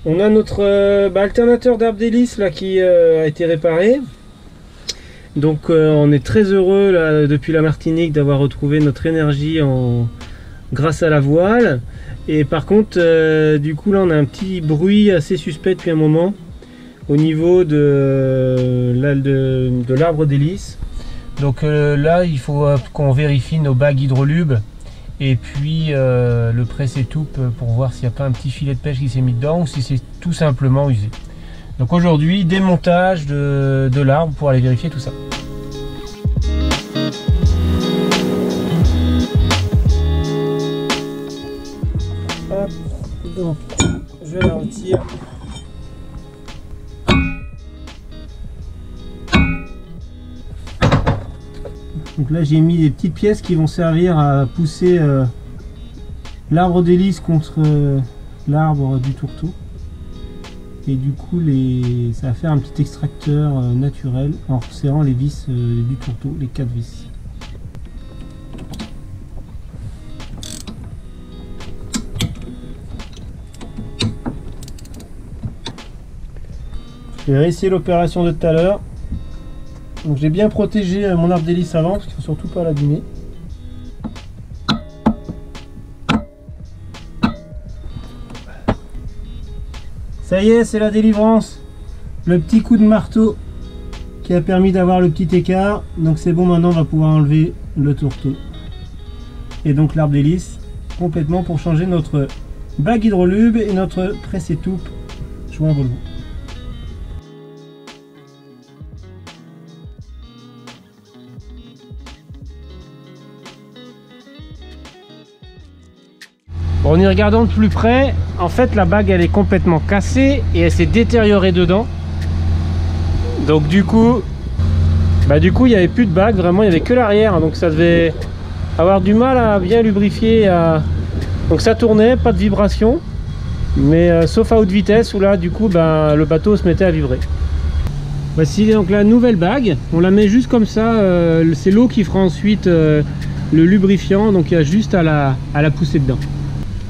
On a notre alternateur d'arbre d'hélice là qui a été réparé. Donc on est très heureux là, depuis la Martinique d'avoir retrouvé notre énergie grâce à la voile. Et par contre du coup là on a un petit bruit assez suspect depuis un moment au niveau de l'arbre d'hélice. Donc là il faut qu'on vérifie nos bagues hydrolubes et puis le presse-étoupe pour voir s'il n'y a pas un petit filet de pêche qui s'est mis dedans ou si c'est tout simplement usé. Donc aujourd'hui démontage de l'arbre pour aller vérifier tout ça. Hop, donc je la retire. Donc là j'ai mis des petites pièces qui vont servir à pousser l'arbre d'hélice contre l'arbre du tourteau. Et du coup ça va faire un petit extracteur naturel en resserrant les vis du tourteau, les 4 vis. Je vais réessayer l'opération de tout à l'heure. Donc j'ai bien protégé mon arbre d'hélice avant parce qu'il ne faut surtout pas l'abîmer. Ça y est, c'est la délivrance. Le petit coup de marteau qui a permis d'avoir le petit écart. Donc c'est bon, maintenant on va pouvoir enlever le tourteau. Et donc l'arbre d'hélice complètement pour changer notre bague hydrolube et notre presse-étoupe joint Volvo. Bon, en y regardant de plus près, en fait la bague elle est complètement cassée et elle s'est détériorée dedans. Donc du coup il n'y avait plus de bague, vraiment il n'y avait que l'arrière, donc ça devait avoir du mal à bien lubrifier. Donc ça tournait, pas de vibration, mais sauf à haute vitesse où là du coup le bateau se mettait à vibrer. Voici donc la nouvelle bague, on la met juste comme ça, c'est l'eau qui fera ensuite le lubrifiant, donc il y a juste à la pousser dedans.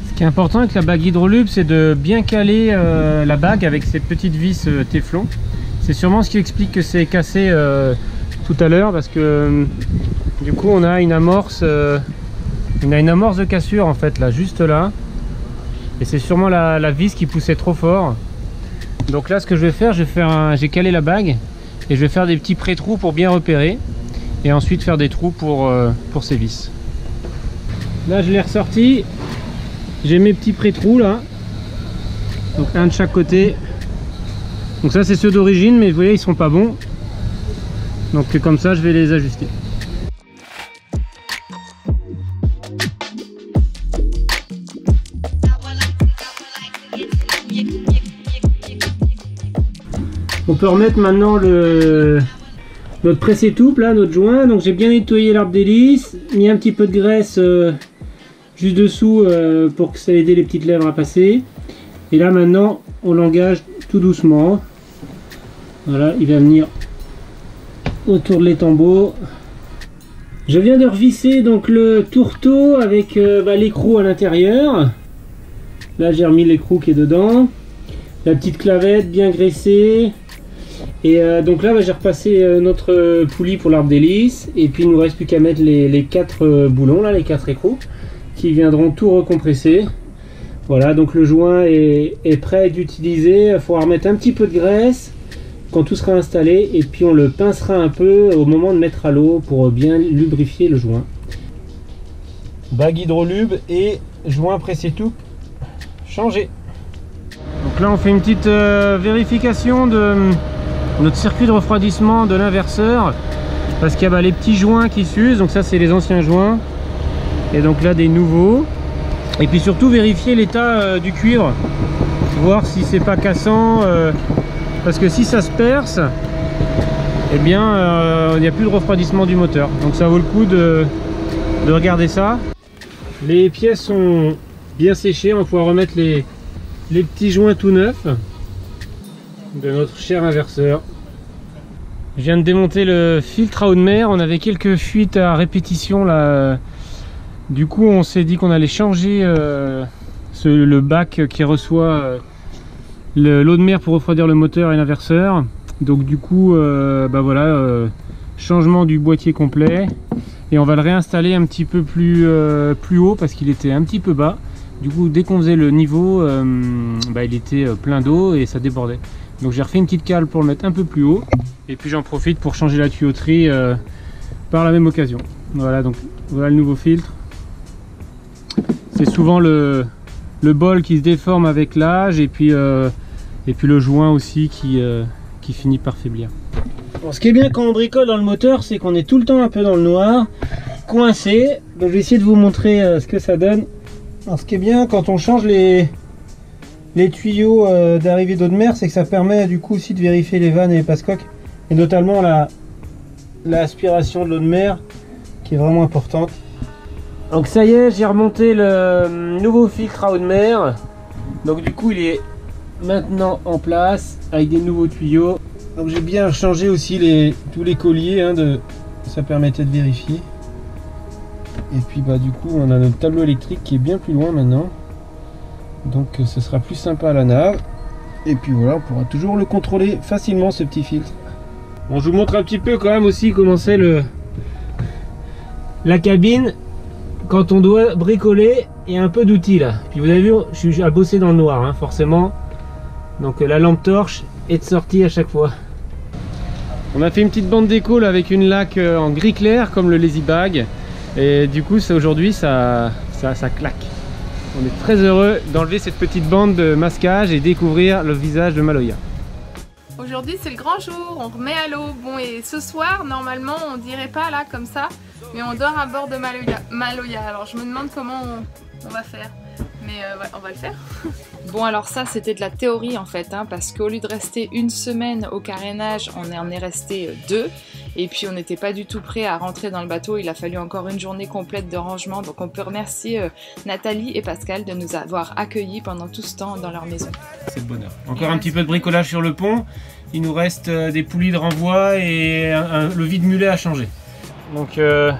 Ce qui est important avec la bague hydrolube, c'est de bien caler la bague avec ces petites vis téflon. C'est sûrement ce qui explique que c'est cassé tout à l'heure, parce que du coup on a une amorce de cassure en fait là, juste là. Et c'est sûrement la vis qui poussait trop fort. Donc là ce que je vais faire, j'ai calé la bague et je vais faire des petits pré-trous pour bien repérer. Et ensuite faire des trous pour ces vis. Là je l'ai ressorti. J'ai mes petits pré-trous là, donc un de chaque côté. Donc ça c'est ceux d'origine, mais vous voyez ils sont pas bons, donc comme ça je vais les ajuster. On peut remettre maintenant notre presse-étoupe là, notre joint. Donc j'ai bien nettoyé l'arbre d'hélice, mis un petit peu de graisse juste dessous pour que ça aide les petites lèvres à passer. Et là maintenant on l'engage tout doucement. Voilà, il va venir autour de l'étambot. Je viens de revisser donc le tourteau avec l'écrou à l'intérieur. Là j'ai remis l'écrou qui est dedans. La petite clavette bien graissée. Et donc là j'ai repassé notre poulie pour l'arbre d'hélice. Et puis il ne nous reste plus qu'à mettre les 4 boulons, là, les 4 écrous, qui viendront tout recompresser. Voilà, donc le joint est prêt à être utilisé. Il faudra remettre un petit peu de graisse quand tout sera installé, et puis on le pincera un peu au moment de mettre à l'eau pour bien lubrifier le joint. Bague hydrolube et joint presse-étoupe changé. Donc là on fait une petite vérification de notre circuit de refroidissement de l'inverseur, parce qu'il y a les petits joints qui s'usent. Donc ça c'est les anciens joints, et donc là des nouveaux. Et puis surtout vérifier l'état du cuivre, voir si c'est pas cassant, parce que si ça se perce, eh bien il n'y a plus de refroidissement du moteur. Donc ça vaut le coup de regarder ça. Les pièces sont bien séchées, on va pouvoir remettre les petits joints tout neufs de notre cher inverseur. Je viens de démonter le filtre à eau de mer, on avait quelques fuites à répétition là. Du coup on s'est dit qu'on allait changer le bac qui reçoit l'eau de mer pour refroidir le moteur et l'inverseur. Donc du coup, voilà, changement du boîtier complet. Et on va le réinstaller un petit peu plus haut parce qu'il était un petit peu bas. Du coup, dès qu'on faisait le niveau, il était plein d'eau et ça débordait. Donc j'ai refait une petite cale pour le mettre un peu plus haut. Et puis j'en profite pour changer la tuyauterie par la même occasion. Voilà, donc voilà le nouveau filtre. C'est souvent le bol qui se déforme avec l'âge et puis le joint aussi qui finit par faiblir. Bon, ce qui est bien quand on bricole dans le moteur, c'est qu'on est tout le temps un peu dans le noir, coincé. Donc je vais essayer de vous montrer ce que ça donne. Alors, ce qui est bien quand on change les tuyaux d'arrivée d'eau de mer, c'est que ça permet du coup aussi de vérifier les vannes et les passe-coques, et notamment l'aspiration de l'eau de mer qui est vraiment importante. Donc ça y est, j'ai remonté le nouveau filtre à eau de mer. Donc du coup il est maintenant en place avec des nouveaux tuyaux. Donc j'ai bien changé aussi tous les colliers, ça permettait de vérifier. Et puis du coup on a notre tableau électrique qui est bien plus loin maintenant. Donc ce sera plus sympa à la nave. Et puis voilà, on pourra toujours le contrôler facilement, ce petit filtre. Bon, je vous montre un petit peu quand même aussi comment c'est la cabine quand on doit bricoler. Il y a un peu d'outils là. Puis vous avez vu, je suis à bosser dans le noir, forcément. Donc la lampe torche est de sortie à chaque fois. On a fait une petite bande déco là, avec une laque en gris clair comme le Lazy Bag. Et du coup aujourd'hui ça claque. On est très heureux d'enlever cette petite bande de masquage et découvrir le visage de Maloya. Aujourd'hui c'est le grand jour, on remet à l'eau. Bon, et ce soir normalement on dirait pas là comme ça, mais on dort à bord de Maloya. Alors je me demande comment on va faire, mais ouais, on va le faire. Bon, alors ça c'était de la théorie en fait, parce qu'au lieu de rester une semaine au carénage, on en est resté 2. Et puis on n'était pas du tout prêt à rentrer dans le bateau, il a fallu encore une journée complète de rangement. Donc on peut remercier Nathalie et Pascal de nous avoir accueillis pendant tout ce temps dans leur maison. C'est le bonheur. Encore un petit peu de bricolage sur le pont. Il nous reste des poulies de renvoi et le vide-mulet à changer. Donc là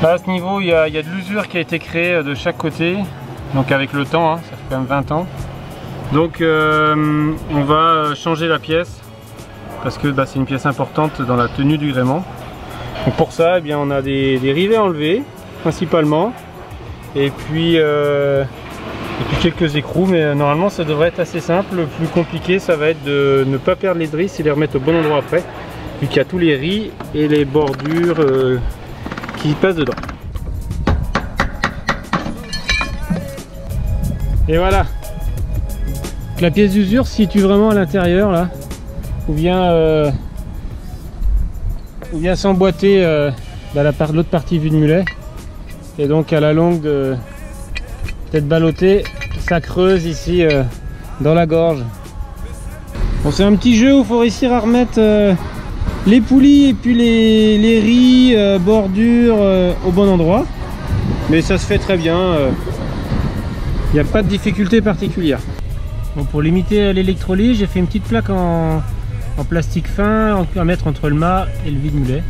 à ce niveau il y a de l'usure qui a été créée de chaque côté. Donc avec le temps, ça fait quand même 20 ans. Donc on va changer la pièce. Parce que c'est une pièce importante dans la tenue du gréement. Donc pour ça, on a des rivets enlevés, principalement. Et puis quelques écrous, mais normalement ça devrait être assez simple. Le plus compliqué, ça va être de ne pas perdre les drisses et les remettre au bon endroit après. Vu qu'il y a tous les ris et les bordures qui passent dedans. Et voilà. La pièce d'usure se situe vraiment à l'intérieur là. Ou bien s'emboîter dans l'autre partie vue de mulet, et donc à la longue peut-être balloter, ça creuse ici dans la gorge. Bon, c'est un petit jeu où il faut réussir à remettre les poulies et puis les ris, bordures au bon endroit, mais ça se fait très bien, il n'y a pas de difficulté particulière. Bon, pour limiter l'électrolyse, j'ai fait une petite plaque en plastique fin à mettre entre le mât et le vide-mulet.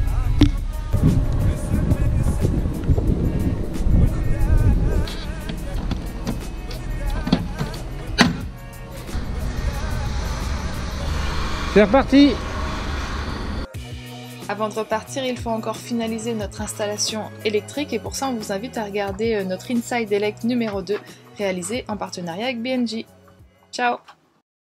C'est reparti! Avant de repartir, il faut encore finaliser notre installation électrique, et pour ça on vous invite à regarder notre Inside Elect numéro 2 réalisé en partenariat avec BNJ. Ciao!